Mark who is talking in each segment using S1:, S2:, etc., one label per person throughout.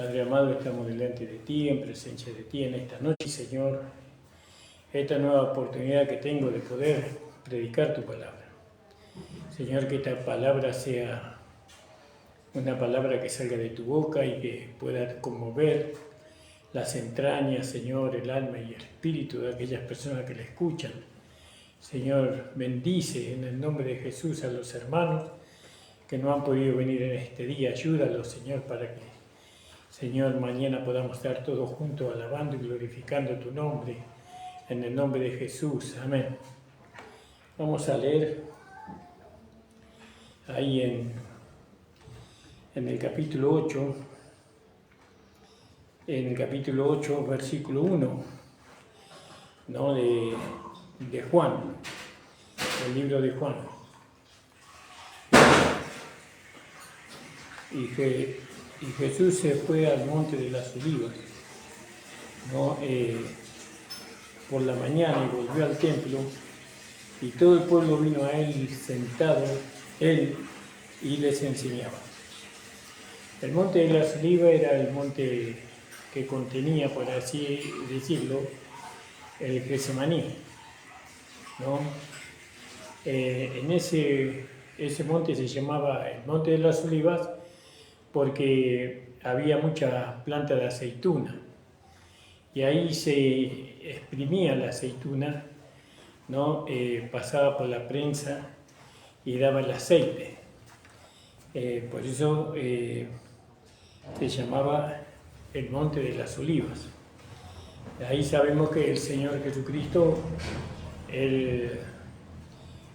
S1: Padre amado, estamos delante de ti, en presencia de ti en esta noche, Señor, esta nueva oportunidad que tengo de poder predicar tu palabra. Señor, que esta palabra sea una palabra que salga de tu boca y que pueda conmover las entrañas, Señor, el alma y el espíritu de aquellas personas que la escuchan. Señor, bendice en el nombre de Jesús a los hermanos que no han podido venir en este día. Ayúdalos, Señor, para que, Señor, mañana podamos estar todos juntos alabando y glorificando tu nombre, en el nombre de Jesús. Amén. Vamos a leer ahí en el capítulo 8, versículo 1, ¿no? de Juan, el libro de Juan. Y Jesús se fue al monte de las Olivas, ¿no? Por la mañana, y volvió al templo, y todo el pueblo vino a él sentado, él, y les enseñaba. El monte de las Olivas era el monte que contenía, por así decirlo, el Getsemaní, ¿no? En ese monte se llamaba el monte de las Olivas porque había mucha planta de aceituna y ahí se exprimía la aceituna, ¿no? Pasaba por la prensa y daba el aceite. Por eso se llamaba el monte de las Olivas. Ahí sabemos que el Señor Jesucristo, él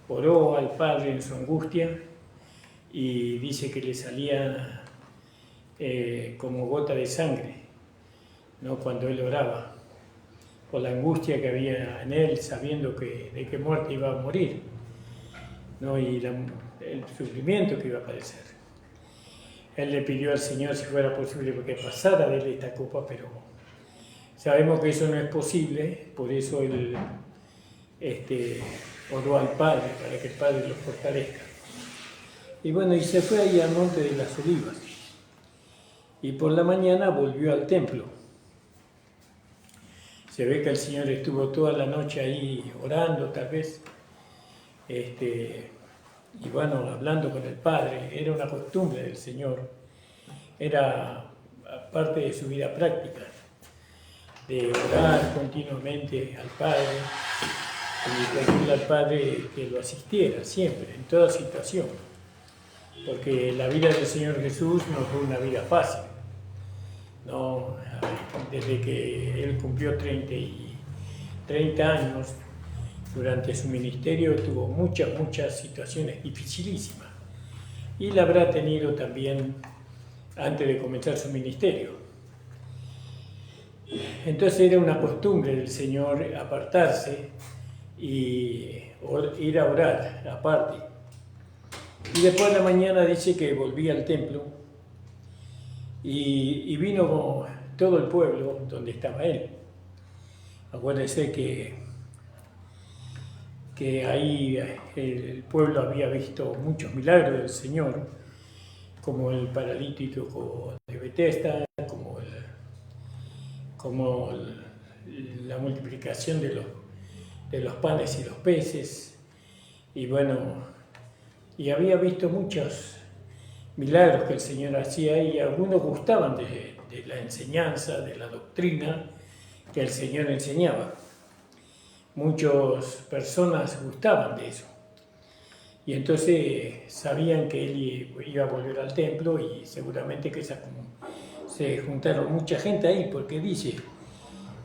S1: oró al Padre en su angustia y dice que le salía como gota de sangre, ¿no? Cuando él oraba, por la angustia que había en él, sabiendo de qué muerte iba a morir, ¿no? Y el sufrimiento que iba a padecer. Él le pidió al Señor si fuera posible que pasara de él esta copa, pero sabemos que eso no es posible, por eso él oró al Padre para que el Padre lo fortalezca. Y bueno, y se fue ahí al monte de las Olivas. Y por la mañana volvió al templo. Se ve que el Señor estuvo toda la noche ahí orando, tal vez, y bueno, hablando con el Padre. Era una costumbre del Señor, era parte de su vida práctica, de orar continuamente al Padre y pedirle al Padre que lo asistiera siempre, en toda situación, porque la vida del Señor Jesús no fue una vida fácil, ¿no? Desde que Él cumplió 30 años, durante su ministerio tuvo muchas situaciones dificilísimas, y la habrá tenido también antes de comenzar su ministerio. Entonces era una costumbre del Señor apartarse y ir a orar aparte. Y después de la mañana dice que volvía al templo y vino todo el pueblo donde estaba él. Acuérdense que ahí el pueblo había visto muchos milagros del Señor, como el paralítico de Betesda, como la multiplicación de los panes y los peces, y bueno, y había visto muchos milagros que el Señor hacía, y algunos gustaban de la enseñanza, de la doctrina que el Señor enseñaba. Muchas personas gustaban de eso, y entonces sabían que él iba a volver al templo, y seguramente que se juntaron mucha gente ahí, porque dice,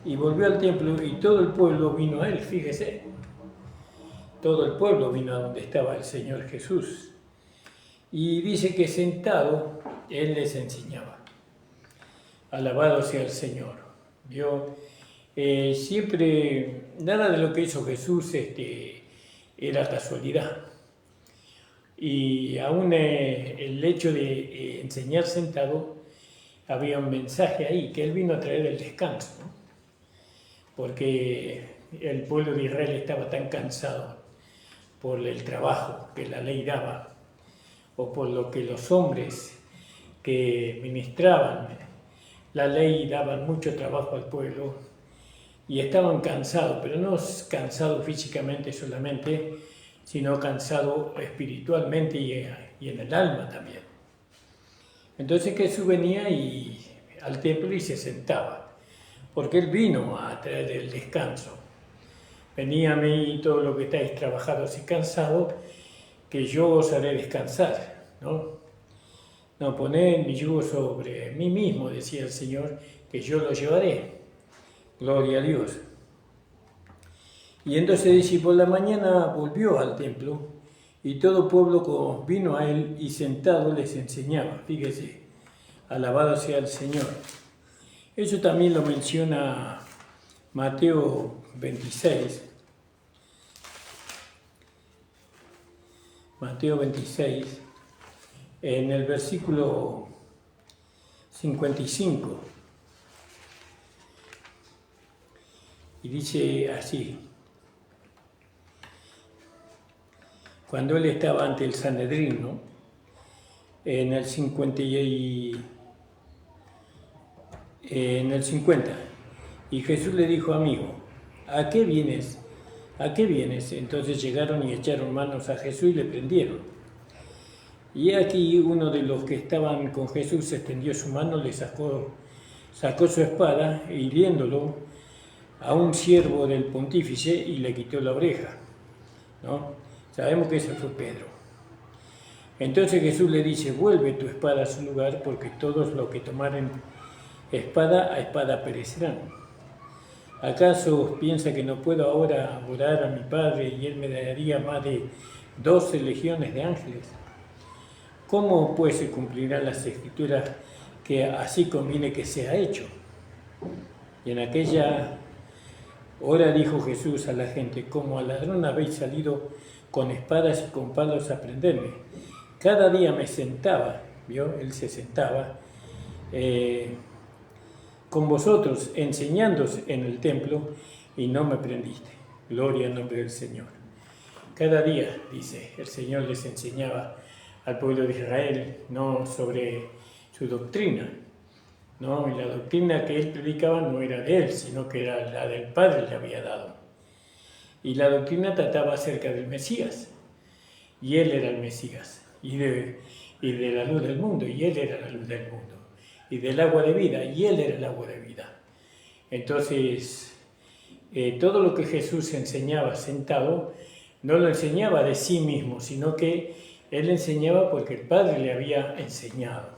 S1: y volvió al templo y todo el pueblo vino a él. Fíjese, todo el pueblo vino a donde estaba el Señor Jesús, y dice que sentado él les enseñaba. Alabado sea el Señor. Vio, siempre, nada de lo que hizo Jesús era casualidad, y aún el hecho de enseñar sentado, había un mensaje ahí, que él vino a traer el descanso, ¿no? Porque el pueblo de Israel estaba tan cansado por el trabajo que la ley daba, o por lo que los hombres que ministraban la ley daba mucho trabajo al pueblo y estaban cansados, pero no cansados físicamente solamente, sino cansados espiritualmente y en el alma también. Entonces Jesús venía al templo y se sentaba, porque Él vino a traer el descanso. Venía a mí todo lo que estáis trabajados y cansados, que yo os haré descansar, ¿no? No, poned mi yugo sobre mí mismo, decía el Señor, que yo lo llevaré. Gloria a Dios. Y entonces dice, por la mañana volvió al templo y todo pueblo vino a él y sentado les enseñaba. Fíjese, alabado sea el Señor. Eso también lo menciona Mateo 26. Mateo 26, en el versículo 55. Y dice así: cuando él estaba ante el Sanedrín, ¿no? En el 50, y Jesús le dijo: amigo, ¿a qué vienes? ¿A qué vienes? Entonces llegaron y echaron manos a Jesús y le prendieron. Y aquí uno de los que estaban con Jesús extendió su mano, le sacó su espada, e hiriéndolo a un siervo del pontífice, y le quitó la oreja, ¿no? Sabemos que ese fue Pedro. Entonces Jesús le dice: vuelve tu espada a su lugar, porque todos los que tomaren espada a espada perecerán. ¿Acaso piensa que no puedo ahora orar a mi Padre y Él me daría más de 12 legiones de ángeles? ¿Cómo pues se cumplirán las escrituras que así conviene que sea hecho? Y en aquella hora dijo Jesús a la gente: como al ladrón habéis salido con espadas y con palos a prenderme. Cada día me sentaba, ¿vio? Él se sentaba con vosotros, enseñándoos en el templo, y no me prendiste. Gloria al nombre del Señor. Cada día, dice, el Señor les enseñaba al pueblo de Israel, no sobre su doctrina, ¿no? Y la doctrina que él predicaba no era de él, sino que era la del Padre le había dado. Y la doctrina trataba acerca del Mesías, y él era el Mesías, y de la luz del mundo, y él era la luz del mundo, y del agua de vida, y él era el agua de vida. Entonces, todo lo que Jesús enseñaba sentado, no lo enseñaba de sí mismo, sino que él enseñaba porque el Padre le había enseñado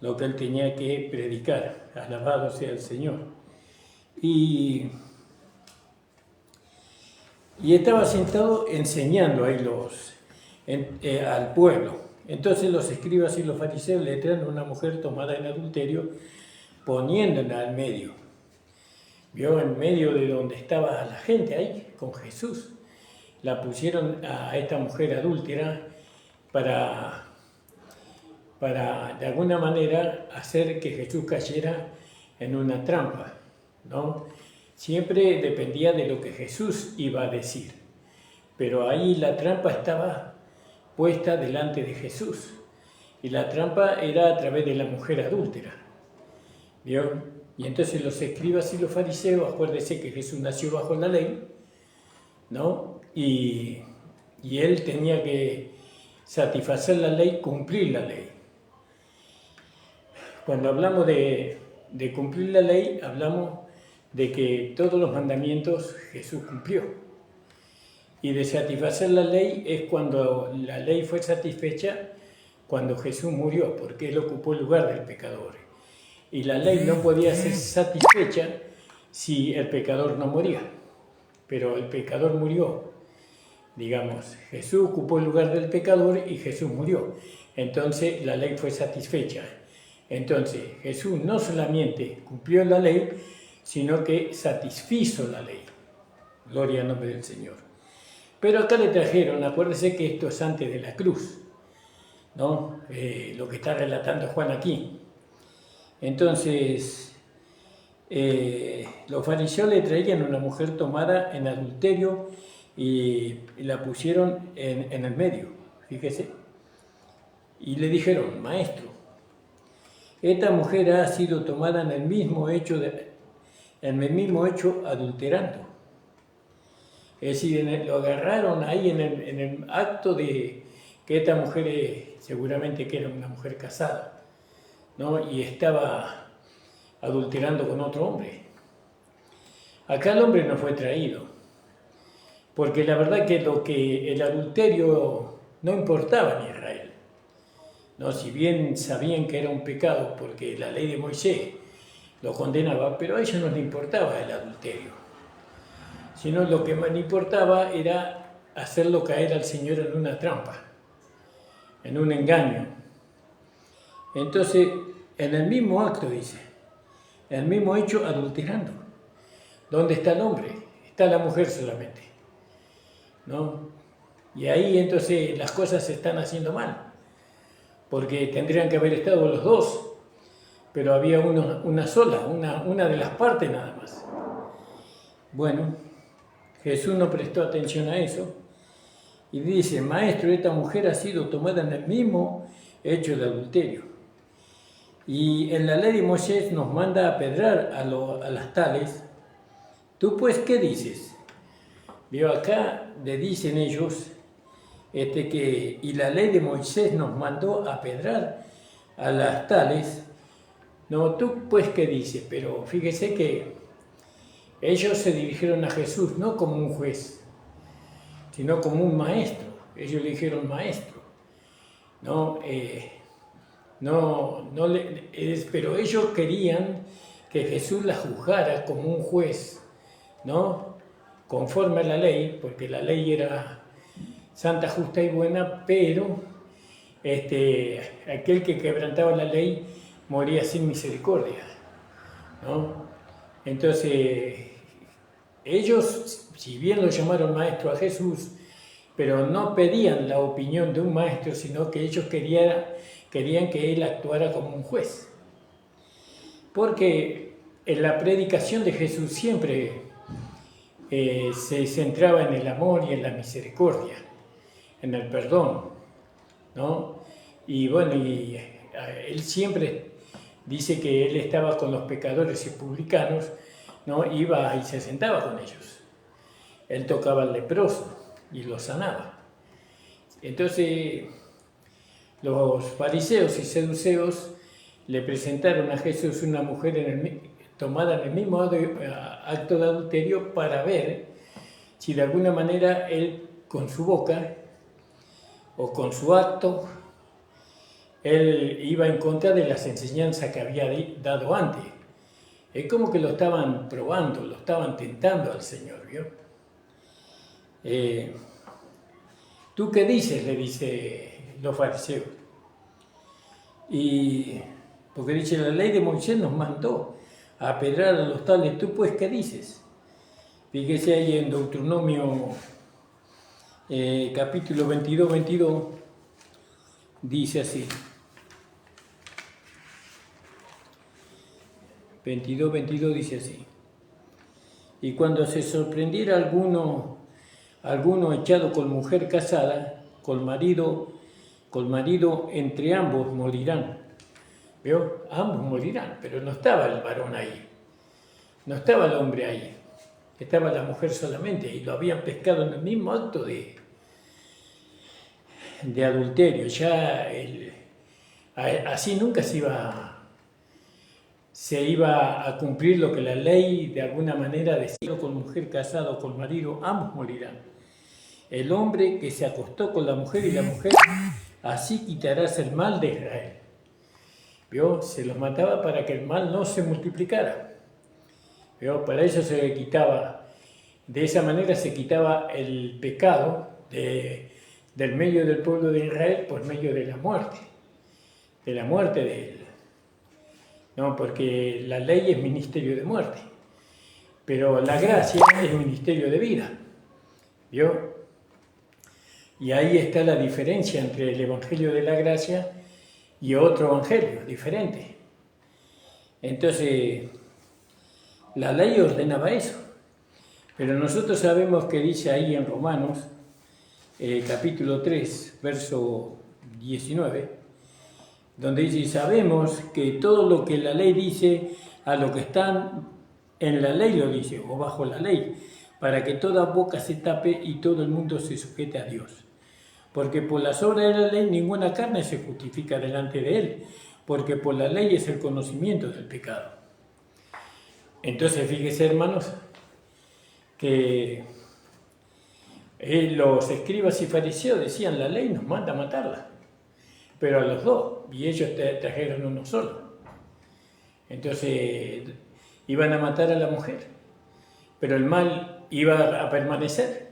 S1: lo que él tenía que predicar. Alabado sea el Señor. Y estaba sentado enseñando ahí al pueblo. Entonces los escribas y los fariseos le traen a una mujer tomada en adulterio, poniéndola al medio. Vio, en medio de donde estaba la gente ahí, con Jesús. La pusieron a esta mujer adúltera para de alguna manera hacer que Jesús cayera en una trampa, ¿no? Siempre dependía de lo que Jesús iba a decir, pero ahí la trampa estaba puesta delante de Jesús, y la trampa era a través de la mujer adúltera, ¿vio? Y entonces los escribas y los fariseos, acuérdense que Jesús nació bajo la ley, ¿no? Y él tenía que satisfacer la ley, cumplir la ley. Cuando hablamos de cumplir la ley, hablamos de que todos los mandamientos Jesús cumplió. Y de satisfacer la ley es cuando la ley fue satisfecha, cuando Jesús murió, porque Él ocupó el lugar del pecador. Y la ley no podía ser satisfecha si el pecador no moría. Pero el pecador murió. Digamos, Jesús ocupó el lugar del pecador y Jesús murió. Entonces la ley fue satisfecha. Entonces Jesús no solamente cumplió la ley, sino que satisfizo la ley. Gloria al nombre del Señor. Pero acá le trajeron, acuérdense que esto es antes de la cruz, ¿no? Lo que está relatando Juan aquí. Entonces, los fariseos le traían una mujer tomada en adulterio y la pusieron en el medio, fíjese. Y le dijeron: maestro, esta mujer ha sido tomada en el mismo hecho, adulterando. Es decir, lo agarraron ahí en el acto de que esta mujer seguramente que era una mujer casada, ¿no? Y estaba adulterando con otro hombre. Acá el hombre no fue traído, porque la verdad que el adulterio no importaba en Israel, ¿no? Si bien sabían que era un pecado, porque la ley de Moisés lo condenaba, pero a ellos no les importaba el adulterio, sino lo que más le importaba era hacerlo caer al Señor en una trampa, en un engaño. Entonces, en el mismo acto, dice, en el mismo hecho, adulterando. ¿Dónde está el hombre? Está la mujer solamente, ¿no? Y ahí entonces las cosas se están haciendo mal, porque tendrían que haber estado los dos, pero había una sola, una de las partes nada más. Bueno, Jesús no prestó atención a eso y dice, maestro, esta mujer ha sido tomada en el mismo hecho de adulterio. Y en la ley de Moisés nos manda a apedrear a las tales. ¿Tú pues qué dices? Veo acá, le dicen ellos, y la ley de Moisés nos mandó a apedrear a las tales. No, tú pues qué dices, pero fíjese que ellos se dirigieron a Jesús no como un juez, sino como un maestro. Ellos le dijeron maestro, ¿no? Pero ellos querían que Jesús la juzgara como un juez, ¿no? Conforme a la ley, porque la ley era santa, justa y buena, pero aquel que quebrantaba la ley moría sin misericordia, ¿no? Entonces, ellos, si bien lo llamaron maestro a Jesús, pero no pedían la opinión de un maestro, sino que ellos querían que él actuara como un juez. Porque en la predicación de Jesús siempre se centraba en el amor y en la misericordia, en el perdón, ¿no? Y bueno, él siempre dice que él estaba con los pecadores y publicanos, ¿no? Iba y se sentaba con ellos. Él tocaba al leproso y lo sanaba. Entonces, los fariseos y saduceos le presentaron a Jesús una mujer tomada en el mismo acto de adulterio para ver si de alguna manera él con su boca o con su acto él iba en contra de las enseñanzas que había dado antes. Es como que lo estaban probando, lo estaban tentando al Señor, ¿vio? ¿Tú qué dices?, le dice los fariseos. Y porque dice, la ley de Moisés nos mandó a apedrear a los tales. ¿Tú pues qué dices? Fíjese ahí en Deuteronomio capítulo 22, dice así. 22 dice así. Y cuando se sorprendiera alguno echado con mujer casada, con marido, entre ambos morirán. ¿Veo? Ambos morirán, pero no estaba el varón ahí, no estaba el hombre ahí, estaba la mujer solamente, y lo habían pescado en el mismo acto de adulterio. Ya así nunca se iba a cumplir lo que la ley de alguna manera decía: con mujer casada o con marido, ambos morirán. El hombre que se acostó con la mujer y la mujer, así quitarás el mal de Israel. ¿Vio? Se los mataba para que el mal no se multiplicara. ¿Vio? Para eso se quitaba, de esa manera se quitaba el pecado del medio del pueblo de Israel por medio de la muerte de él. No, porque la ley es ministerio de muerte, pero la gracia es ministerio de vida. ¿Vio? Y ahí está la diferencia entre el evangelio de la gracia y otro evangelio diferente. Entonces, la ley ordenaba eso, pero nosotros sabemos que dice ahí en Romanos, capítulo 3, verso 19, donde dice, sabemos que todo lo que la ley dice, a lo que están en la ley lo dice, o bajo la ley, para que toda boca se tape y todo el mundo se sujete a Dios. Porque por las obras de la ley ninguna carne se justifica delante de Él, porque por la ley es el conocimiento del pecado. Entonces, fíjese, hermanos, que los escribas y fariseos decían, la ley nos manda a matarla, pero a los dos, y ellos trajeron uno solo. Entonces, iban a matar a la mujer, pero el mal iba a permanecer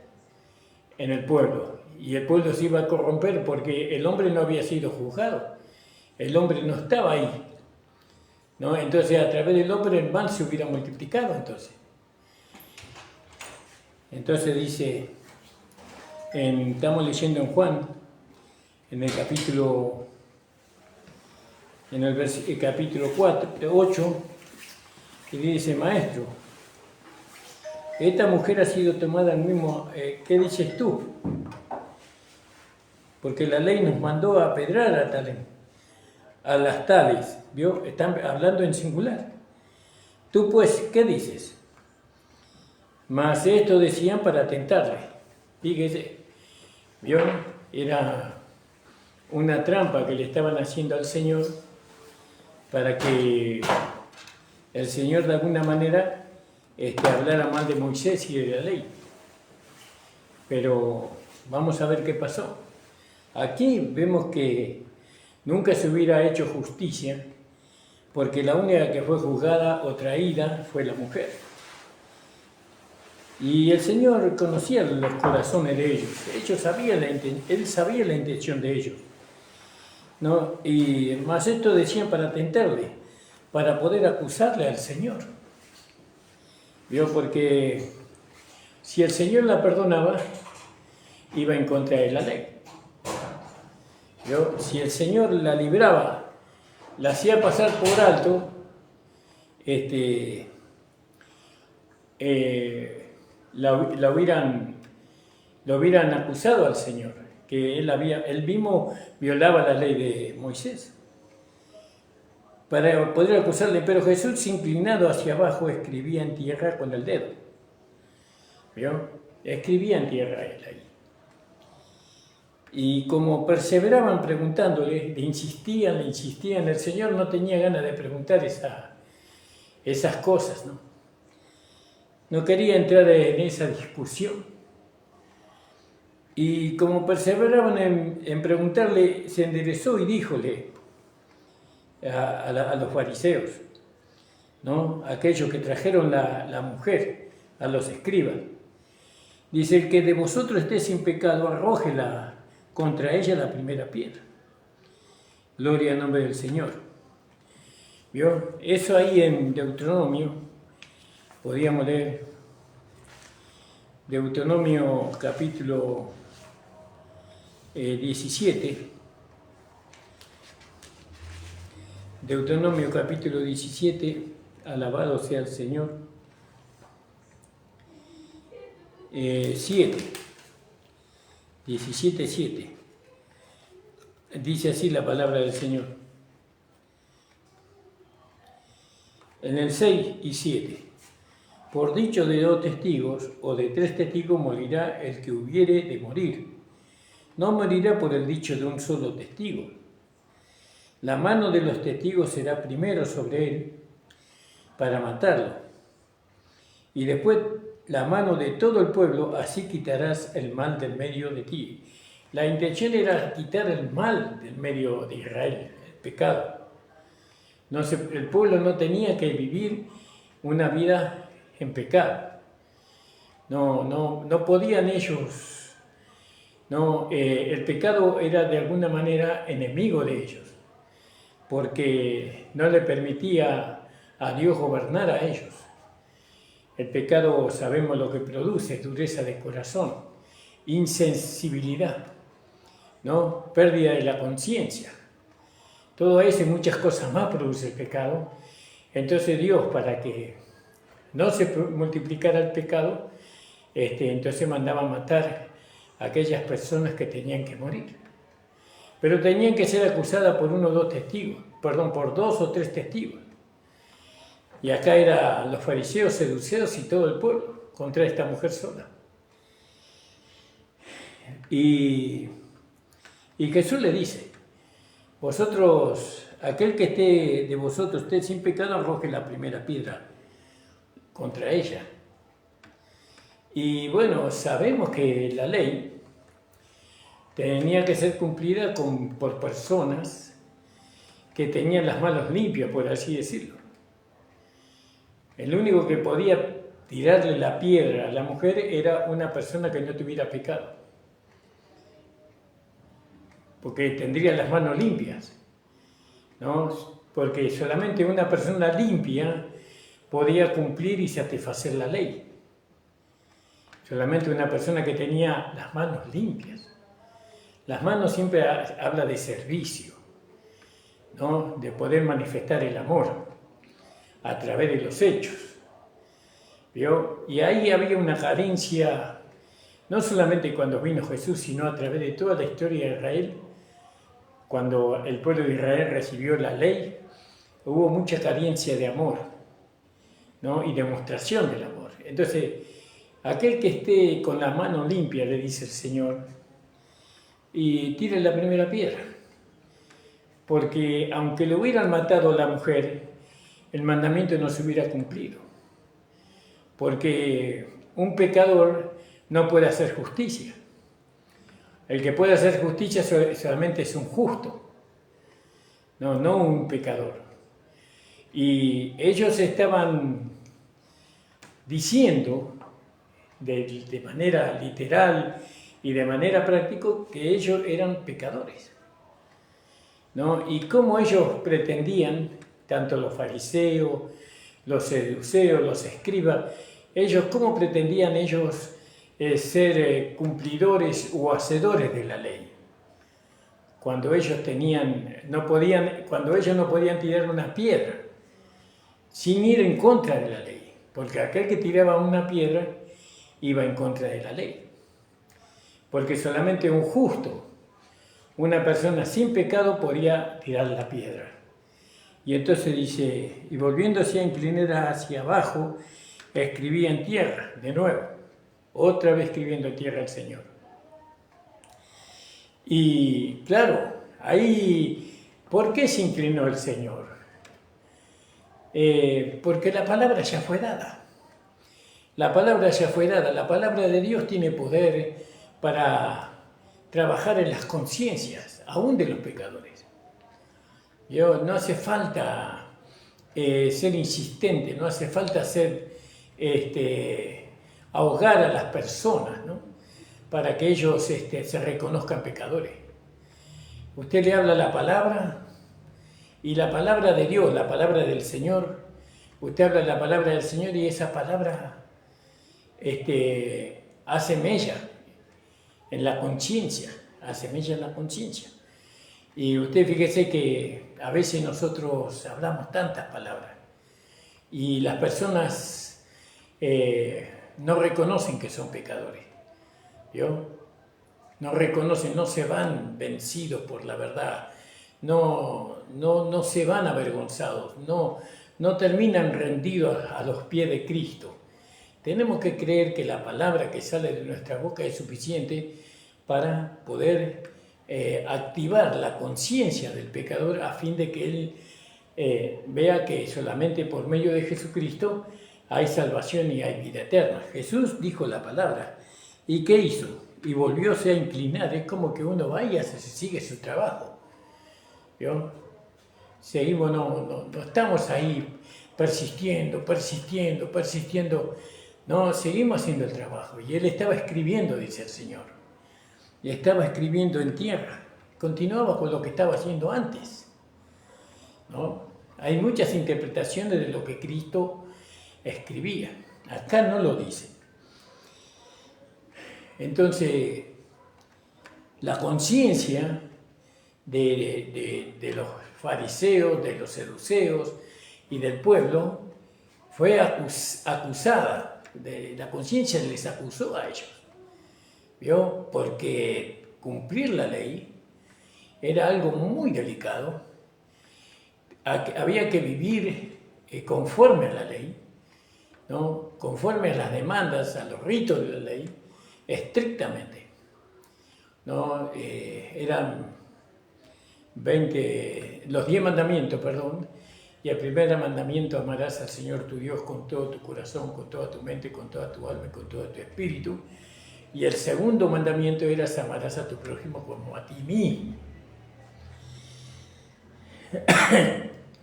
S1: en el pueblo, y el pueblo se iba a corromper porque el hombre no había sido juzgado, el hombre no estaba ahí, ¿no? Entonces, a través del hombre el mal se hubiera multiplicado, entonces dice, estamos leyendo en Juan, en el capítulo 8, y dice, maestro, esta mujer ha sido tomada al mismo, ¿qué dices tú? Porque la ley nos mandó a apedrar a las tales, ¿vio? Están hablando en singular. Tú pues, ¿qué dices? Mas esto decían para tentarle. Fíjese, ¿vio? Era una trampa que le estaban haciendo al Señor para que el Señor de alguna manera hablara mal de Moisés y de la ley. Pero vamos a ver qué pasó. Aquí vemos que nunca se hubiera hecho justicia, porque la única que fue juzgada o traída fue la mujer. Y el Señor conocía los corazones de ellos. Él sabía la intención de ellos, ¿no? Y más esto decían para tentarle, para poder acusarle al Señor. ¿Vio? Porque si el Señor la perdonaba, iba en contra de la ley. ¿Vio? Si el Señor la libraba, la hacía pasar por alto, lo hubieran acusado al Señor, que él mismo violaba la ley de Moisés. Para poder acusarle, pero Jesús, inclinado hacia abajo, escribía en tierra con el dedo. ¿Vio? Escribía en tierra él ahí. Y como perseveraban preguntándole, le insistían, el Señor no tenía ganas de preguntar esas cosas, ¿no? No quería entrar en esa discusión. Y como perseveraban en preguntarle, se enderezó y díjole a los fariseos, ¿no? Aquellos que trajeron la mujer, a los escribas. Dice, el que de vosotros esté sin pecado, arrójela contra ella la primera piedra. Gloria al nombre del Señor. ¿Vio? Eso ahí en Deuteronomio, podíamos leer, Deuteronomio capítulo 17. Deuteronomio capítulo 17, alabado sea el Señor. 17:7. Dice así la palabra del Señor. En el 6 y 7. Por dicho de 2 testigos o de 3 testigos morirá el que hubiere de morir. No morirá por el dicho de un solo testigo. La mano de los testigos será primero sobre él para matarlo. Y después la mano de todo el pueblo, así quitarás el mal del medio de ti. La intención era quitar el mal del medio de Israel, el pecado. El pueblo no tenía que vivir una vida en pecado. No podían ellos. El pecado era de alguna manera enemigo de ellos, porque no le permitía a Dios gobernar a ellos. El pecado sabemos lo que produce: dureza de corazón, insensibilidad, ¿no? Pérdida de la conciencia. Todo eso y muchas cosas más produce el pecado. Entonces Dios, para que no se multiplicara el pecado, entonces mandaba matar a aquellas personas que tenían que morir. pero tenían que ser acusadas por uno o dos testigos, perdón, por 2 o 3 testigos. Y acá eran los fariseos, seduceos y todo el pueblo contra esta mujer sola. Y Jesús le dice, vosotros, aquel que esté de vosotros esté sin pecado, arroje la primera piedra contra ella. Y bueno, sabemos que la ley tenía que ser cumplida por personas que tenían las manos limpias, por así decirlo. El único que podía tirarle la piedra a la mujer era una persona que no tuviera pecado, porque tendría las manos limpias, ¿no? Porque solamente una persona limpia podía cumplir y satisfacer la ley. Solamente una persona que tenía las manos limpias. Las manos siempre habla de servicio, ¿no? De poder manifestar el amor a través de los hechos. ¿Vio? Y ahí había una carencia, no solamente cuando vino Jesús, sino a través de toda la historia de Israel. Cuando el pueblo de Israel recibió la ley, hubo mucha carencia de amor, ¿no? Y demostración del amor. Entonces, aquel que esté con la mano limpia, le dice el Señor, y tire la primera piedra. Porque aunque le hubieran matado a la mujer, el mandamiento no se hubiera cumplido. Porque un pecador no puede hacer justicia. El que puede hacer justicia solamente es un justo, no un pecador. Y ellos estaban diciendo de manera literal y de manera práctica que ellos eran pecadores, ¿no? Y como ellos pretendían, tanto los fariseos, los seduceos, los escribas, ¿cómo pretendían ellos ser cumplidores o hacedores de la ley? Cuando ellos cuando ellos no podían tirar una piedra sin ir en contra de la ley, porque aquel que tiraba una piedra iba en contra de la ley. Porque solamente un justo, una persona sin pecado, podía tirar la piedra. Y entonces dice, y volviéndose a inclinar hacia abajo, escribía en tierra, de nuevo, otra vez escribiendo en tierra el Señor. Y claro, ahí, ¿por qué se inclinó el Señor? Porque la palabra ya fue dada. La palabra ya fue dada. La palabra de Dios tiene poder para trabajar en las conciencias, aún de los pecadores. No hace falta ser insistente, no hace falta ahogar a las personas, ¿no? Para que ellos se reconozcan pecadores. Usted le habla la palabra y la palabra de Dios, la palabra del Señor, usted habla la palabra del Señor y esa palabra hace mella en la conciencia, hace mella en la conciencia. Y usted fíjese que a veces nosotros hablamos tantas palabras y las personas no reconocen que son pecadores, ¿vio? No reconocen, no se van vencidos por la verdad, no se van avergonzados, no terminan rendidos a los pies de Cristo. Tenemos que creer que la palabra que sale de nuestra boca es suficiente para poder activar la conciencia del pecador a fin de que él vea que solamente por medio de Jesucristo hay salvación y hay vida eterna. Jesús dijo la palabra. ¿Y qué hizo? Y volvióse a inclinar. Es como que uno va y sigue su trabajo. ¿Vio? Seguimos, no estamos ahí persistiendo. No, seguimos haciendo el trabajo. Y él estaba escribiendo, dice el Señor. Y estaba escribiendo en tierra. Continuaba con lo que estaba haciendo antes, ¿no? Hay muchas interpretaciones de lo que Cristo escribía. Acá no lo dice. Entonces, la conciencia de los fariseos, de los seduceos y del pueblo fue acusada. La conciencia les acusó a ellos, ¿vio? Porque cumplir la ley era algo muy delicado. Había que vivir conforme a la ley, ¿no? Conforme a las demandas, a los ritos de la ley, estrictamente, ¿no? Eran los 10 mandamientos, perdón, y el primer mandamiento: amarás al Señor tu Dios con todo tu corazón, con toda tu mente, con toda tu alma y con todo tu espíritu. Y el segundo mandamiento era: amarás a tu prójimo como a ti mismo.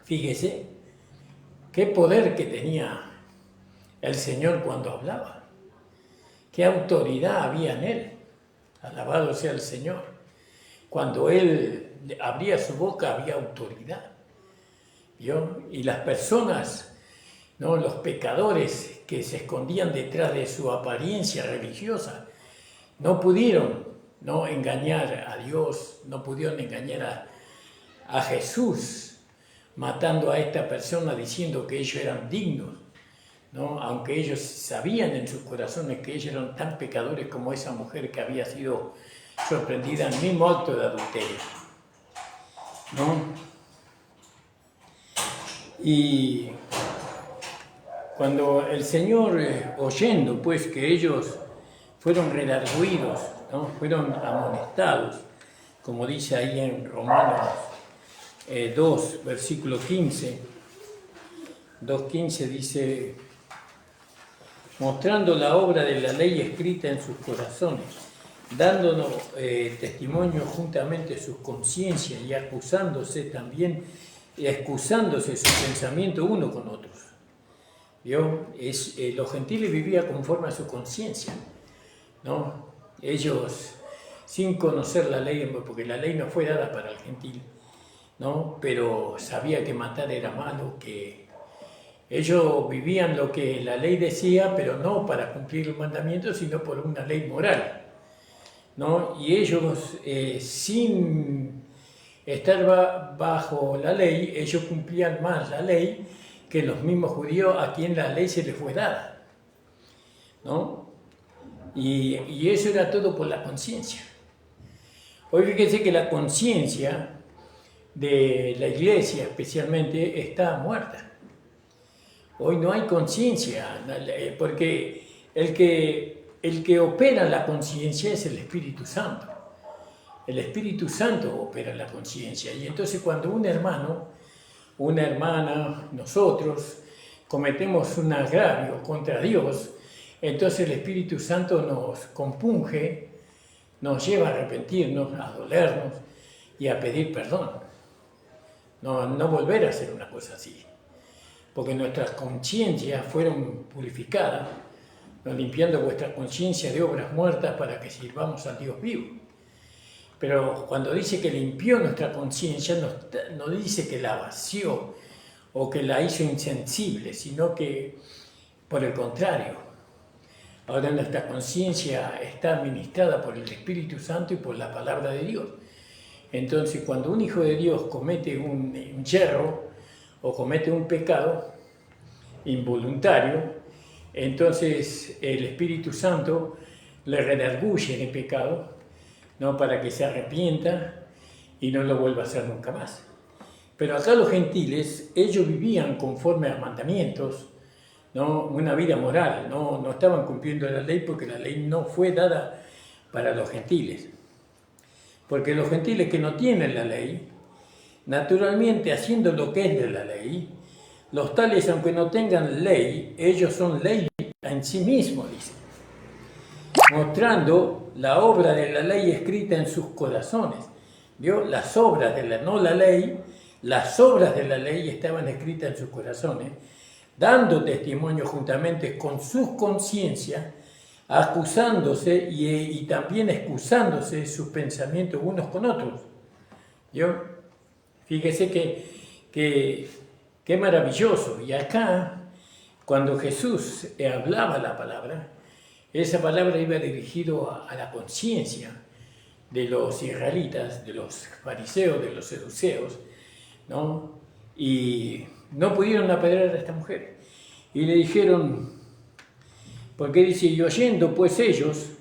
S1: Fíjese qué poder que tenía el Señor cuando hablaba, qué autoridad había en Él. Alabado sea el Señor. Cuando Él abría su boca había autoridad. ¿Vio? Y las personas, ¿no?, los pecadores que se escondían detrás de su apariencia religiosa, no pudieron, ¿no?, engañar a Dios, no pudieron engañar a Jesús, matando a esta persona diciendo que ellos eran dignos, ¿no?, aunque ellos sabían en sus corazones que ellos eran tan pecadores como esa mujer que había sido sorprendida en el mismo acto de adulterio, ¿no? Y cuando el Señor, oyendo pues que ellos fueron redarguidos, ¿no?, fueron amonestados, como dice ahí en Romanos 2, versículo 15, 2:15 dice: mostrando la obra de la ley escrita en sus corazones, dándonos testimonio juntamente sus conciencias y excusándose su pensamiento uno con otros. ¿Vio? Los gentiles vivían conforme a su conciencia, ¿no? Ellos, sin conocer la ley, porque la ley no fue dada para el gentil, ¿no?, pero sabía que matar era malo, que ellos vivían lo que la ley decía, pero no para cumplir los mandamientos, sino por una ley moral, ¿no? Y ellos, sin estar bajo la ley, ellos cumplían más la ley que los mismos judíos a quien la ley se les fue dada, ¿no? Y eso era todo por la conciencia. Hoy fíjense que la conciencia de la iglesia especialmente está muerta. Hoy no hay conciencia, porque el que opera la conciencia es el Espíritu Santo. El Espíritu Santo opera la conciencia. Y entonces cuando un hermano, una hermana, nosotros cometemos un agravio contra Dios, entonces el Espíritu Santo nos compunge, nos lleva a arrepentirnos, a dolernos y a pedir perdón. No volver a hacer una cosa así. Porque nuestras conciencias fueron purificadas, ¿no?, limpiando vuestra conciencia de obras muertas para que sirvamos al Dios vivo. Pero cuando dice que limpió nuestra conciencia, no dice que la vació o que la hizo insensible, sino que, por el contrario, ahora nuestra conciencia está administrada por el Espíritu Santo y por la palabra de Dios. Entonces, cuando un hijo de Dios comete un yerro o comete un pecado involuntario, entonces el Espíritu Santo le redarguye el pecado, ¿no?, para que se arrepienta y no lo vuelva a hacer nunca más. Pero acá los gentiles, ellos vivían conforme a mandamientos, ¿no?, una vida moral, no estaban cumpliendo la ley porque la ley no fue dada para los gentiles. Porque los gentiles que no tienen la ley, naturalmente haciendo lo que es de la ley, los tales, aunque no tengan ley, ellos son ley en sí mismos, dice, mostrando la obra de la ley escrita en sus corazones. ¿Vio? Las obras de no la ley, las obras de la ley estaban escritas en sus corazones, dando testimonio juntamente con sus conciencias, acusándose y también excusándose sus pensamientos unos con otros. ¿Vio? Fíjese qué maravilloso. Y acá, cuando Jesús hablaba la palabra, esa palabra iba dirigida a la conciencia de los israelitas, de los fariseos, de los saduceos, ¿no? Y no pudieron apedrear a esta mujer. Y le dijeron, porque dice, y oyendo pues ellos,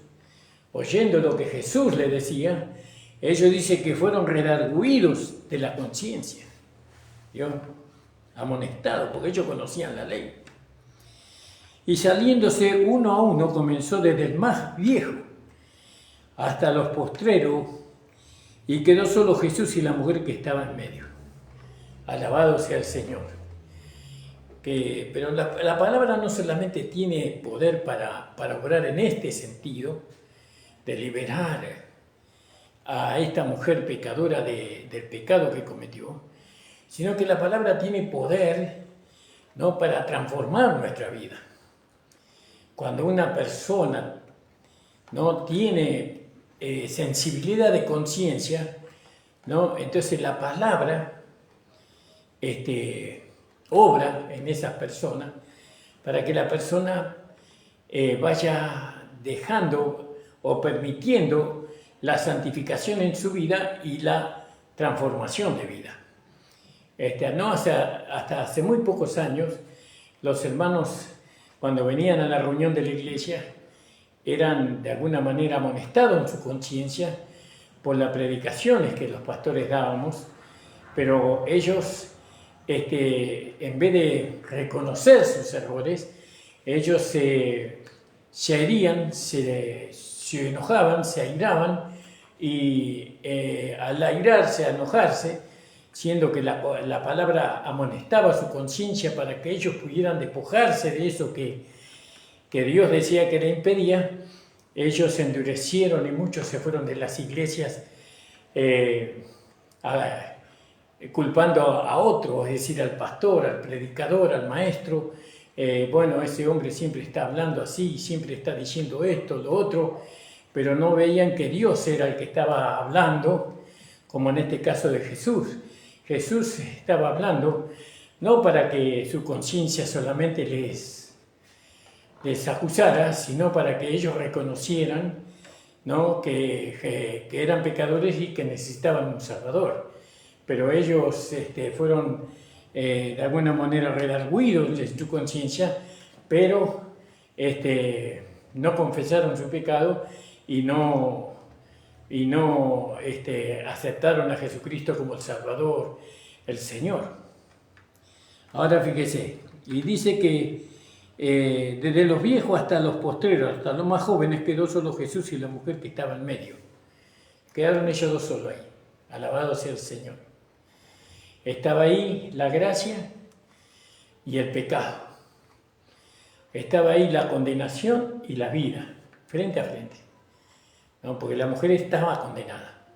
S1: oyendo lo que Jesús le decía, Ellos dicen que fueron redarguidos de la conciencia, ¿vio? Amonestados, porque ellos conocían la ley. Y saliéndose uno a uno, comenzó desde el más viejo hasta los postreros, y quedó solo Jesús y la mujer que estaba en medio. Alabado sea el Señor. Pero la palabra no solamente tiene poder para obrar en este sentido, de liberar a esta mujer pecadora del pecado que cometió, sino que la palabra tiene poder, ¿no?, para transformar nuestra vida. Cuando una persona no tiene sensibilidad de conciencia, ¿no?, entonces la palabra obra en esas personas para que la persona vaya dejando o permitiendo la santificación en su vida y la transformación de vida. Hasta hace muy pocos años, los hermanos, cuando venían a la reunión de la iglesia, eran de alguna manera amonestados en su conciencia por las predicaciones que los pastores dábamos, pero ellos, en vez de reconocer sus errores, ellos se herían, se enojaban, se airaban, y al airarse, a enojarse, siendo que la palabra amonestaba su conciencia para que ellos pudieran despojarse de eso que Dios decía que le impedía, ellos se endurecieron y muchos se fueron de las iglesias culpando a otro, es decir, al pastor, al predicador, al maestro. Bueno, ese hombre siempre está hablando así, siempre está diciendo esto, lo otro, pero no veían que Dios era el que estaba hablando, como en este caso de Jesús. Jesús estaba hablando no para que su conciencia solamente les acusara, sino para que ellos reconocieran, ¿no?, que eran pecadores y que necesitaban un Salvador. Pero ellos fueron de alguna manera redarguidos de su conciencia, pero no confesaron su pecado y no aceptaron a Jesucristo como el Salvador, el Señor. Ahora fíjese, y dice que desde los viejos hasta los postreros, hasta los más jóvenes, quedó solo Jesús y la mujer que estaba en medio. Quedaron ellos dos solos ahí. Alabado sea el Señor. Estaba ahí la gracia y el pecado. Estaba ahí la condenación y la vida, frente a frente. ¿No? Porque la mujer estaba condenada.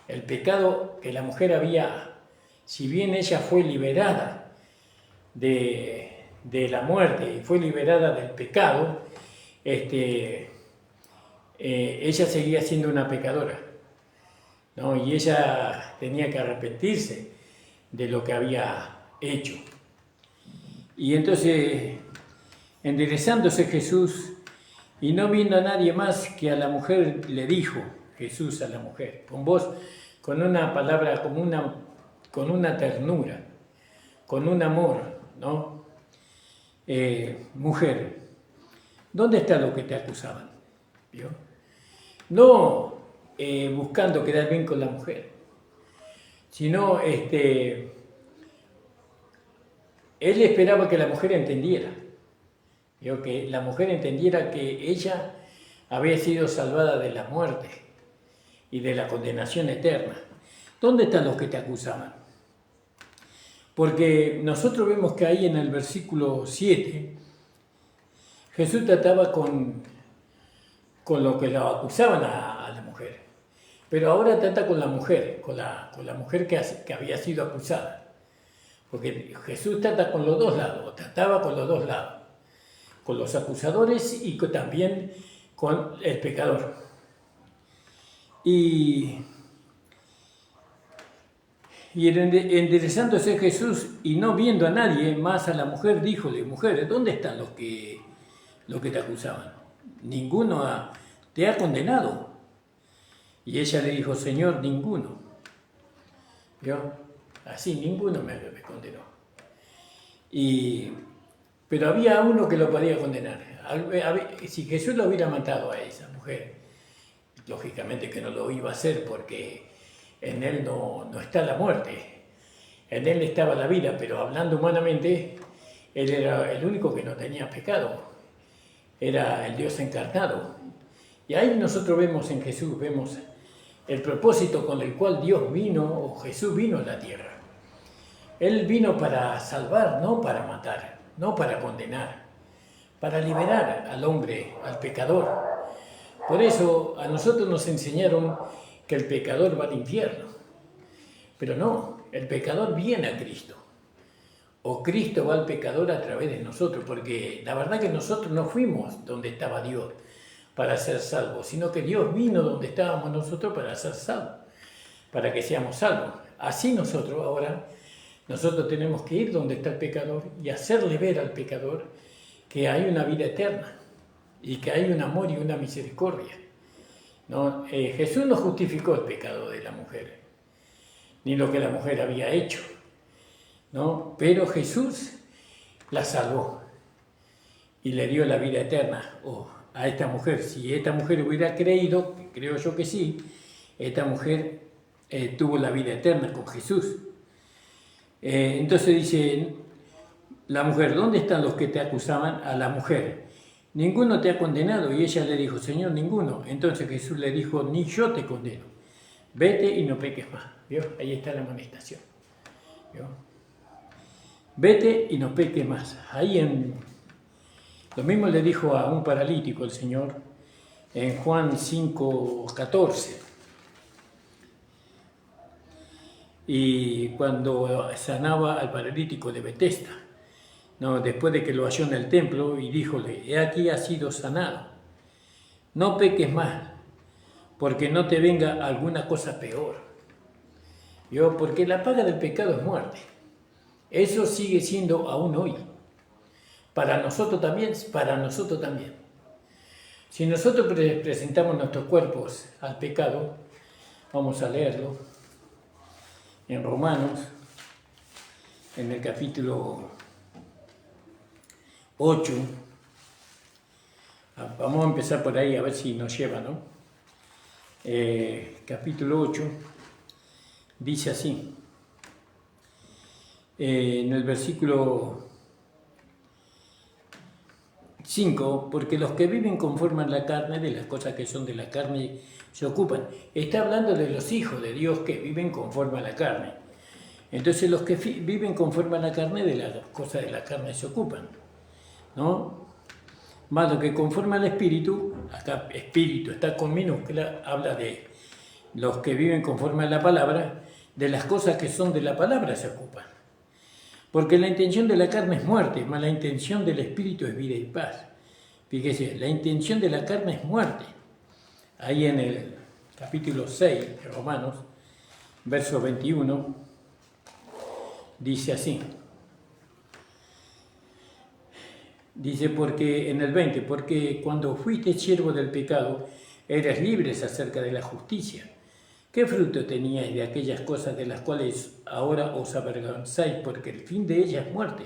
S1: El pecado que la mujer había, si bien ella fue liberada de la muerte y fue liberada del pecado, ella seguía siendo una pecadora, ¿no? Y ella tenía que arrepentirse de lo que había hecho. Y entonces, enderezándose Jesús y no viendo a nadie más que a la mujer, le dijo Jesús a la mujer, con voz, con una palabra, con una ternura, con un amor, ¿no? Mujer, ¿dónde está lo que te acusaban? ¿Vio? No buscando quedar bien con la mujer, sino él esperaba que la mujer entendiera, ¿vio? Que la mujer entendiera que ella había sido salvada de la muerte y de la condenación eterna. ¿Dónde están los que te acusaban? Porque nosotros vemos que ahí en el versículo 7, Jesús trataba con lo que lo acusaban a la mujer. Pero ahora trata con la mujer, con la mujer que había sido acusada. Porque Jesús trata con los dos lados, trataba con los dos lados. Con los acusadores y también con el pecador. Y enderezándose Jesús y no viendo a nadie más a la mujer, díjole: mujer, ¿dónde están los que te acusaban? Ninguno te ha condenado. Y ella le dijo: Señor, ninguno. ¿Vio? Así, ninguno me condenó. Pero había uno que lo podía condenar. Si Jesús lo hubiera matado a esa mujer, lógicamente que no lo iba a hacer porque en él no está la muerte, en él estaba la vida, pero hablando humanamente, él era el único que no tenía pecado, era el Dios encarnado. Y ahí nosotros vemos en Jesús, vemos el propósito con el cual Dios vino, o Jesús vino a la tierra. Él vino para salvar, no para matar, no para condenar, para liberar al hombre, al pecador. Por eso a nosotros nos enseñaron que el pecador va al infierno. Pero no, el pecador viene a Cristo. O Cristo va al pecador a través de nosotros, porque la verdad que nosotros no fuimos donde estaba Dios para ser salvos, sino que Dios vino donde estábamos nosotros para ser salvos, para que seamos salvos. Así nosotros tenemos que ir donde está el pecador y hacerle ver al pecador que hay una vida eterna y que hay un amor y una misericordia. ¿No? Jesús no justificó el pecado de la mujer, ni lo que la mujer había hecho, ¿no? Pero Jesús la salvó y le dio la vida eterna a esta mujer. Si esta mujer hubiera creído, creo yo que sí, esta mujer tuvo la vida eterna con Jesús. Entonces dice la mujer, ¿dónde están los que te acusaban? A la mujer, ninguno te ha condenado. Y ella le dijo, Señor, ninguno. Entonces Jesús le dijo, ni yo te condeno, vete y no peques más. ¿Vio? Ahí está la amonestación. ¿Vio? Vete y no peques más. Lo mismo le dijo a un paralítico el Señor en Juan 5:14. Y cuando sanaba al paralítico de Betesda, ¿no? Después de que lo halló en el templo y díjole, he aquí has sido sanado, no peques más, porque no te venga alguna cosa peor. Porque la paga del pecado es muerte. Eso sigue siendo aún hoy. Para nosotros también. Si nosotros presentamos nuestros cuerpos al pecado, vamos a leerlo en Romanos, en el capítulo 8. Vamos a empezar por ahí a ver si nos lleva, ¿no? Capítulo 8 dice así, en el versículo 5, porque los que viven conforme a la carne, de las cosas que son de la carne se ocupan. Está hablando de los hijos de Dios que viven conforme a la carne. Entonces los que viven conforme a la carne, de las cosas de la carne se ocupan, ¿no? Más lo que conforme al espíritu, acá espíritu está con minúscula, habla de los que viven conforme a la palabra, de las cosas que son de la palabra se ocupan. Porque la intención de la carne es muerte, mas la intención del espíritu es vida y paz. Fíjese, la intención de la carne es muerte. Ahí en el capítulo 6 de Romanos, verso 21, dice así. Dice, porque en el 20, porque cuando fuiste siervo del pecado, eras libres acerca de la justicia. ¿Qué fruto teníais de aquellas cosas de las cuales ahora os avergonzáis? Porque el fin de ellas es muerte,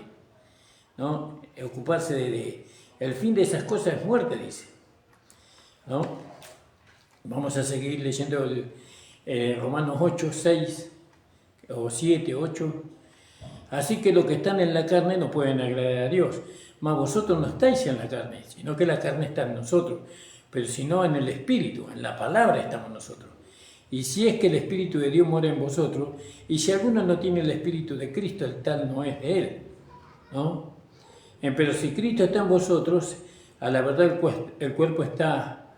S1: ¿no? Ocuparse el fin de esas cosas es muerte, dice, ¿no? Vamos a seguir leyendo Romanos 8, 6 o 7, 8. Así que los que están en la carne no pueden agradar a Dios. Mas vosotros no estáis en la carne, sino que la carne está en nosotros. Pero si no, en el Espíritu, en la palabra estamos nosotros. Y si es que el Espíritu de Dios mora en vosotros, y si alguno no tiene el Espíritu de Cristo, el tal no es de él, ¿no? Pero si Cristo está en vosotros, a la verdad el cuerpo está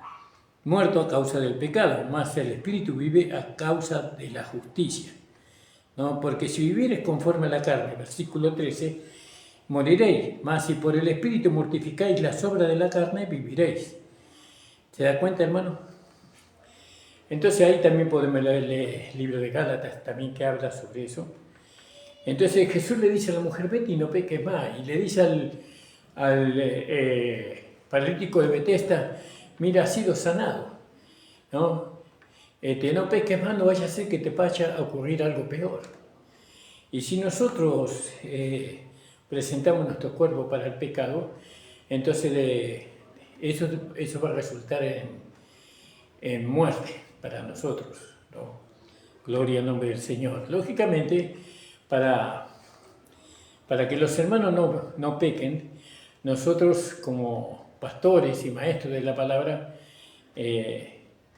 S1: muerto a causa del pecado, mas el Espíritu vive a causa de la justicia, ¿no? Porque si vivieres conforme a la carne, versículo 13, moriréis, mas si por el Espíritu mortificáis las obras de la carne, viviréis. ¿Se da cuenta, hermano? Entonces ahí también podemos leer el libro de Gálatas, también que habla sobre eso. Entonces Jesús le dice a la mujer, vete y no peques más. Y le dice al paralítico de Betesda, mira, has sido sanado, ¿no? No peques más, no vaya a ser que te vaya a ocurrir algo peor. Y si nosotros presentamos nuestro cuerpo para el pecado, entonces eso va a resultar en muerte para nosotros, ¿no? Gloria al nombre del Señor. Lógicamente, para que los hermanos no pequen, nosotros como pastores y maestros de la palabra,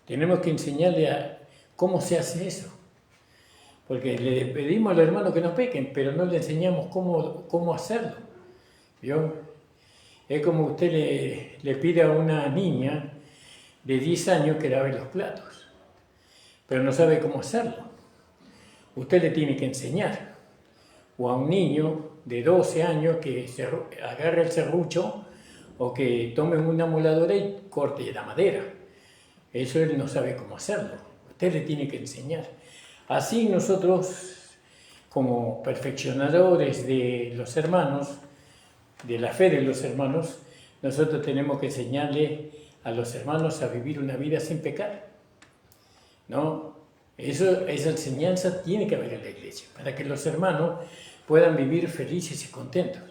S1: tenemos que enseñarle a cómo se hace eso. Porque le pedimos a los hermanos que no pequen, pero no le enseñamos cómo hacerlo. ¿Vio? Es como usted le pide a una niña de 10 años que lave los platos, pero no sabe cómo hacerlo. Usted le tiene que enseñar. O a un niño de 12 años que agarre el serrucho o que tome una moladora y corte la madera. Eso él no sabe cómo hacerlo. Usted le tiene que enseñar. Así nosotros, como perfeccionadores de los hermanos, de la fe de los hermanos, nosotros tenemos que enseñarle a los hermanos a vivir una vida sin pecar, ¿no? Esa enseñanza tiene que haber en la iglesia, para que los hermanos puedan vivir felices y contentos.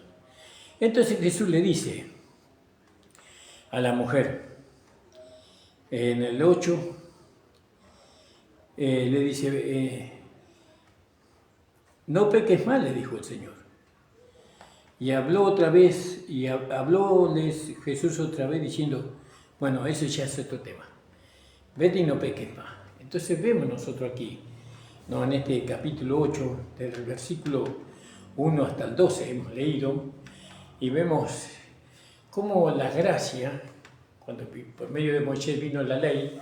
S1: Entonces Jesús le dice a la mujer, en el 8, le dice, no peques más, le dijo el Señor. Y habló otra vez, hablóles Jesús otra vez diciendo, bueno, eso ya es otro tema. Vete y no peques más. Entonces vemos nosotros aquí, ¿no? En este capítulo 8, del versículo 1 hasta el 12 hemos leído, y vemos cómo la gracia, cuando por medio de Moisés vino la ley,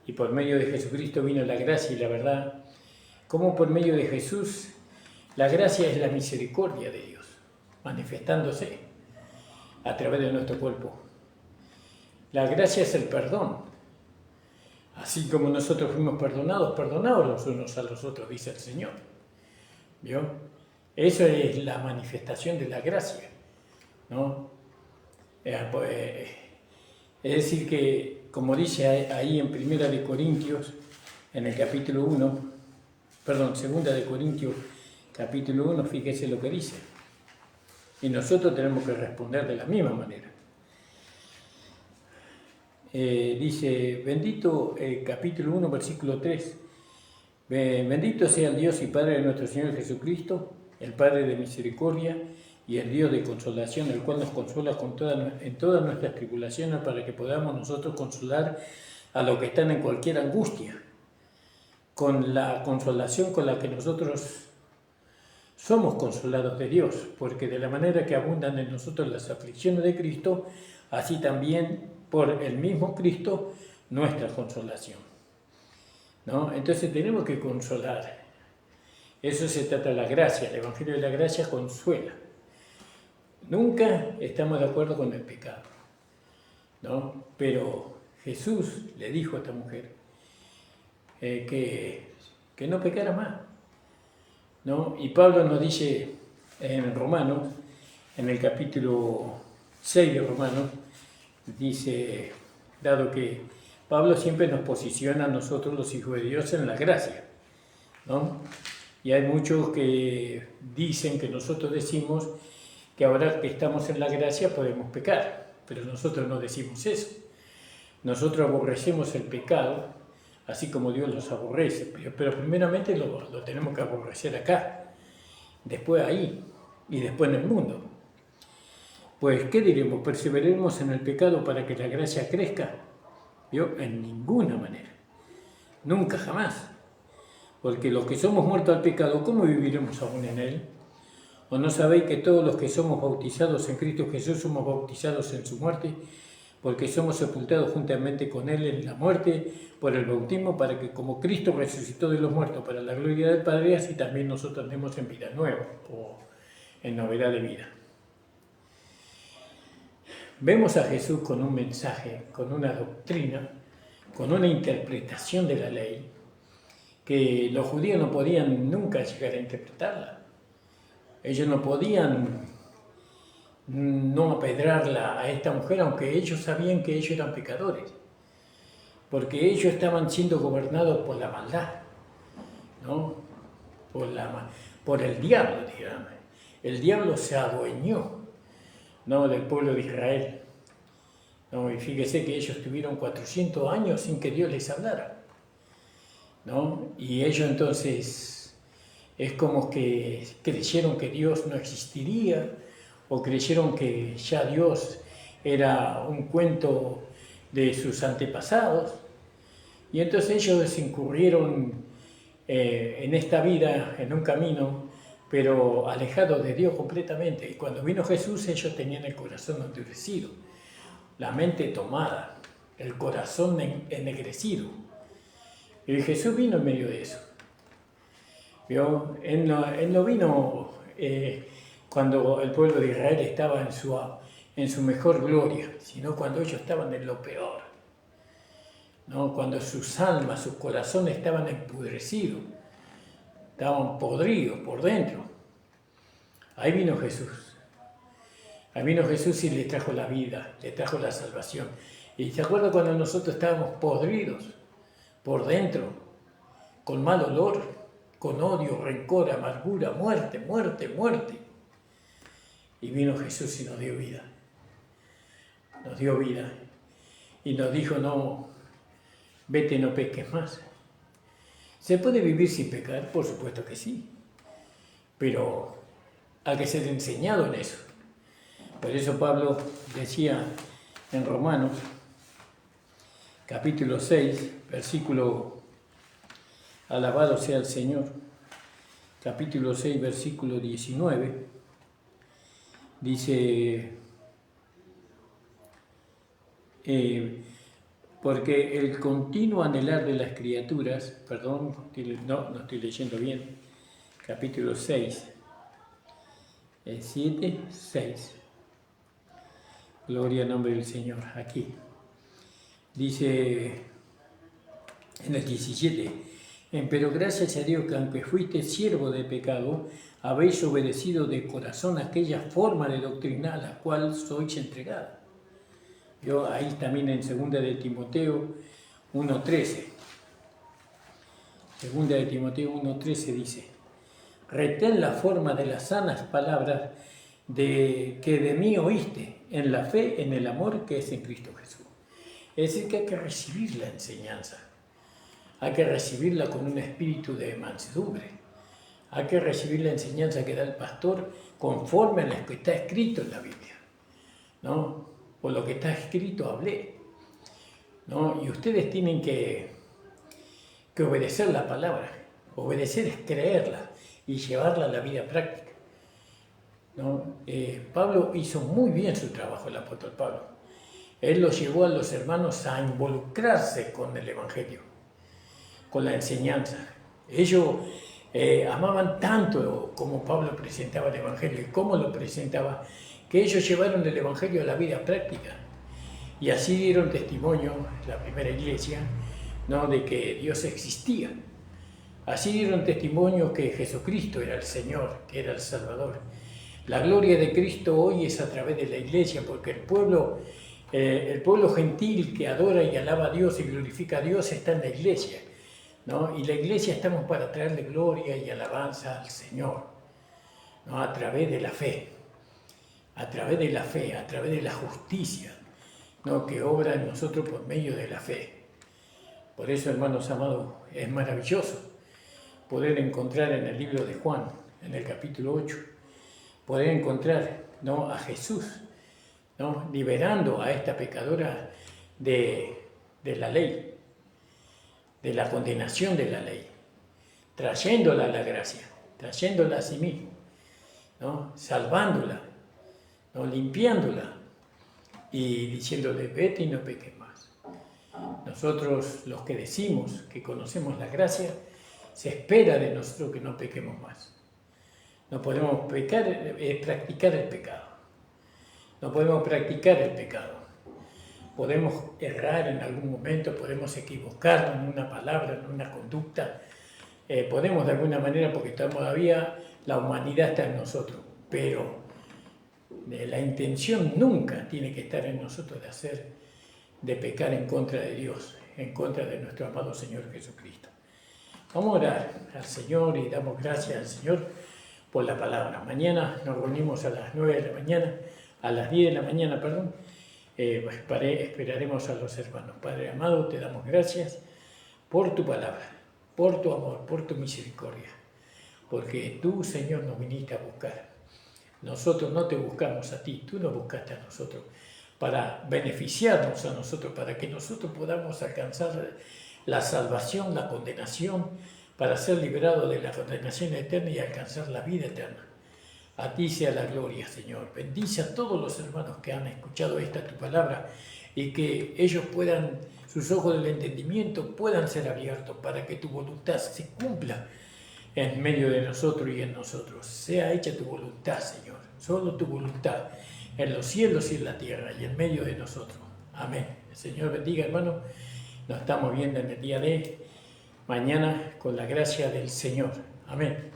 S1: y por medio de Jesucristo vino la gracia y la verdad, cómo por medio de Jesús la gracia es la misericordia de Dios, manifestándose a través de nuestro cuerpo. La gracia es el perdón. Así como nosotros fuimos perdonados los unos a los otros, dice el Señor. ¿Vio? Eso es la manifestación de la gracia, ¿no? Es decir que, como dice ahí en 2 de Corintios, en el capítulo 1, perdón, 2 de Corintios, capítulo 1, fíjese lo que dice. Y nosotros tenemos que responder de la misma manera. Dice, bendito, capítulo 1, versículo 3, bendito sea el Dios y Padre de nuestro Señor Jesucristo, el Padre de misericordia y el Dios de consolación, el cual nos consuela en todas nuestras tribulaciones, para que podamos nosotros consolar a los que están en cualquier angustia, con la consolación con la que nosotros somos consolados de Dios, porque de la manera que abundan en nosotros las aflicciones de Cristo, así también por el mismo Cristo nuestra consolación, ¿no? Entonces tenemos que consolar. Eso se trata de la gracia. El Evangelio de la gracia consuela. Nunca estamos de acuerdo con el pecado, ¿no? Pero Jesús le dijo a esta mujer que no pecara más, ¿no? Y Pablo nos dice en Romanos, en el capítulo 6 de Romanos, dice, dado que Pablo siempre nos posiciona a nosotros los hijos de Dios en la gracia, ¿no? Y hay muchos que dicen que nosotros decimos que ahora que estamos en la gracia podemos pecar, pero nosotros no decimos eso. Nosotros aborrecemos el pecado, así como Dios los aborrece, pero primeramente lo tenemos que aborrecer acá, después ahí y después en el mundo. Pues, ¿qué diremos? ¿Perseveremos en el pecado para que la gracia crezca? ¿Vio? En ninguna manera. Nunca, jamás. Porque los que somos muertos al pecado, ¿cómo viviremos aún en él? ¿O no sabéis que todos los que somos bautizados en Cristo Jesús somos bautizados en su muerte? Porque somos sepultados juntamente con él en la muerte por el bautismo, para que como Cristo resucitó de los muertos para la gloria del Padre, así también nosotros andemos en vida nueva o en novedad de vida. Vemos a Jesús con un mensaje, con una doctrina, con una interpretación de la ley, que los judíos no podían nunca llegar a interpretarla. Ellos no podían no apedrarla a esta mujer, aunque ellos sabían que ellos eran pecadores, porque ellos estaban siendo gobernados por la maldad, ¿no? Por el diablo, digamos. El diablo se adueñó, ¿no?, del pueblo de Israel. ¿no? Y fíjese que ellos tuvieron 400 años sin que Dios les hablara, ¿no? Y ellos entonces es como que creyeron que Dios no existiría, o creyeron que ya Dios era un cuento de sus antepasados, y entonces ellos incurrieron en esta vida, en un camino, pero alejados de Dios completamente. Y cuando vino Jesús, ellos tenían el corazón endurecido, la mente tomada, el corazón ennegrecido. Y Jesús vino en medio de eso. ¿Vio? Él no vino cuando el pueblo de Israel estaba en su mejor gloria, sino cuando ellos estaban en lo peor, ¿no? Cuando sus almas, sus corazones estaban empudrecidos, estaban podridos por dentro. Ahí vino Jesús. Ahí vino Jesús y le trajo la vida, le trajo la salvación. Y se acuerda cuando nosotros estábamos podridos por dentro, con mal olor, con odio, rencor, amargura, muerte, muerte, muerte. Y vino Jesús y nos dio vida. Nos dio vida. Y nos dijo, no, vete, no peques más. ¿Se puede vivir sin pecar? Por supuesto que sí. Pero hay que ser enseñado en eso. Por eso Pablo decía en Romanos, capítulo 6, versículo, alabado sea el Señor, capítulo 6, versículo 19, dice, porque el continuo anhelar de las criaturas, perdón, no estoy leyendo bien, capítulo 6, 7, 6, gloria al nombre del Señor, aquí, dice en el 17, pero gracias a Dios que aunque fuiste siervo de pecado, habéis obedecido de corazón aquella forma de doctrina a la cual sois entregado. Yo ahí también en 2 de Timoteo 1:13. 2 de Timoteo 1:13 dice, retén la forma de las sanas palabras que de mí oíste, en la fe, en el amor que es en Cristo Jesús. Es decir, que hay que recibir la enseñanza. Hay que recibirla con un espíritu de mansedumbre. Hay que recibir la enseñanza que da el pastor conforme a lo que está escrito en la Biblia, ¿no? Por lo que está escrito hablé, ¿no? Y ustedes tienen que obedecer la palabra. Obedecer es creerla y llevarla a la vida práctica, ¿no? Pablo hizo muy bien su trabajo, el apóstol Pablo. Él los llevó a los hermanos a involucrarse con el Evangelio, con la enseñanza. Ellos amaban tanto como Pablo presentaba el Evangelio y cómo lo presentaba, que ellos llevaron el Evangelio a la vida práctica. Y así dieron testimonio, la primera iglesia, ¿no?, de que Dios existía. Así dieron testimonio que Jesucristo era el Señor, que era el Salvador. La gloria de Cristo hoy es a través de la iglesia, porque el pueblo gentil que adora y alaba a Dios y glorifica a Dios está en la iglesia, ¿no? Y la iglesia estamos para traerle gloria y alabanza al Señor, ¿no? A través de la fe, a través de la fe, a través de la justicia, ¿no?, que obra en nosotros por medio de la fe. Por eso, hermanos amados, es maravilloso poder encontrar en el libro de Juan, en el capítulo 8, poder encontrar, ¿no?, a Jesús, ¿no?, liberando a esta pecadora de la ley, de la condenación de la ley, trayéndola a la gracia, trayéndola a sí mismo, ¿no?, salvándola, ¿no?, limpiándola y diciéndole, vete y no peques más. Nosotros, los que decimos que conocemos la gracia, se espera de nosotros que no pequemos más. No podemos practicar el pecado. No podemos practicar el pecado. Podemos errar en algún momento, podemos equivocarnos en una palabra, en una conducta. Podemos de alguna manera, porque todavía la humanidad está en nosotros, pero la intención nunca tiene que estar en nosotros de pecar en contra de Dios, en contra de nuestro amado Señor Jesucristo. Vamos a orar al Señor y damos gracias al Señor por la palabra. Mañana nos reunimos a las 9 de la mañana, a las 10 de la mañana, perdón, Esperaremos a los hermanos. Padre amado, te damos gracias por tu palabra, por tu amor, por tu misericordia, porque tú, Señor, nos viniste a buscar. Nosotros no te buscamos a ti, tú nos buscaste a nosotros para beneficiarnos a nosotros, para que nosotros podamos alcanzar la salvación, la condenación, para ser liberados de la condenación eterna y alcanzar la vida eterna. A ti sea la gloria, Señor. Bendice a todos los hermanos que han escuchado esta tu palabra y que ellos puedan, sus ojos del entendimiento puedan ser abiertos para que tu voluntad se cumpla en medio de nosotros y en nosotros. Sea hecha tu voluntad, Señor. Solo tu voluntad en los cielos y en la tierra y en medio de nosotros. Amén. El Señor bendiga, hermano. Nos estamos viendo en el día de mañana con la gracia del Señor. Amén.